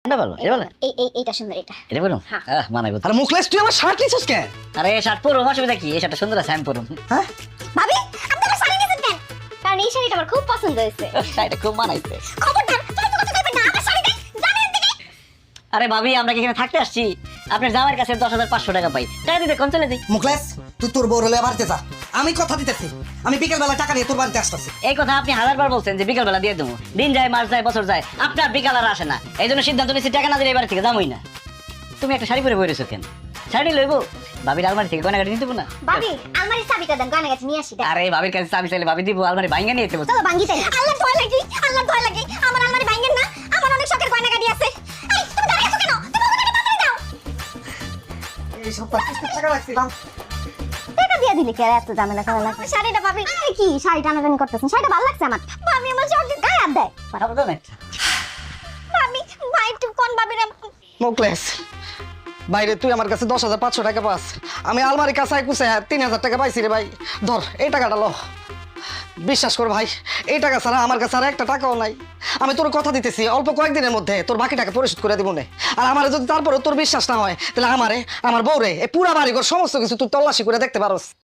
এটা ভালো, এটা ভালো। এইটা সুন্দর এটা। এটা বলুন মানাইবো। আরে মুখলেস তুই আমার শার্ট নিছিস কেন? আরে এই শার্ট পরো, অসুবিধা কি? এই শার্টটা সুন্দর আছে, আমি পরুম। হ্যাঁ ভাবি আপনি আমার শাড়ি নিয়েছেন কেন? কারণ এই শাড়িটা আমার খুব পছন্দ হয়েছে। শাড়িটা খুব মানাইছে। খবরদার তুমি তো কথা কইবেন না, আমার শাড়ি দেন জানেন দিকে। আরে ভাবি, আমরা কি এখানে থাকতে আসছি? আপনার জামাইয়ের কাছে 10,500 টাকা পাই, টাকা দিতে কোন চলে যাই। মুখলেস তুই তোর বউ হলে বাড়িতে যা, আমি কথা দিতেছি আমি বিকেল বেলা টাকা নিয়ে তোর বাড়িতে আসতেছি। এই কথা আপনি 1000বার বলছেন যে বিকাল বেলা দিয়ে দেবো। দিন যায়, মাস যায়, বছর যায়, আপনার বিকাল আর আসে না। এই জন্য সিদ্ধান্ত নিচ্ছি টাকা না দিলে এই বাড়ি থেকে যাবোই না। তুমি একটা শাড়ি পরে বইরেছো কেন? শাড়ি লইবো? ভাবির আলমারি থেকে গয়নাগাটি নিতে না? ভাবি আলমারির চাবিটা দেন, গানে গেছে নিয়ে আসি। আরে ভাবির কাছে চাবি চাইলে ভাবি দিব? আলমারি ভাঙা নিয়ে যেতে বলছে। চলো ভাঙ্গি তাই। আল্লাহর ভয় লাগে, আল্লাহর ভয় লাগে। আমার আলমারি ভাঙেন না, আমার অনেক শখের গয়না গাড়ি আছে। এই তুমি দাঁড়িয়ে আছো কেন? তুমি ওখানে তাড়াতাড়ি দাও। এই সপ্তাহ কিস্তির টাকা রাখছিলাম। টাকা দিয়ে দিলে কি আর এত ঝামেলা করা লাগে? শাড়িটা ভাবি কি শাড়ি টানাটানি করতেছেন? শাড়িটা ভালো লাগছে আমার। ভাবি আমার শখের গায়ে হাত দেয়। সাবধানে। ভাবি ভাই একটু কোন ভাবিরা মুখলেস বাইরে তুই আমার কাছে 10,500 টাকা পাস, আমি আলমারি কাছায় কুছে 3,000 টাকা পাইছি রে ভাই। ধর এই টাকাটা লো, বিশ্বাস কর ভাই এই টাকা ছাড়া আমার কাছে আর একটা টাকাও নাই। আমি তোর কথা দিতেছি অল্প কয়েকদিনের মধ্যে তোর বাকি টাকা পরিশোধ করে দিব না। আর আমার যদি তারপরে তোর বিশ্বাস না হয় তাহলে আমার বউরে এই পুরা বাড়িঘর সমস্ত কিছু তুই তল্লাশি করে দেখতে পারোস।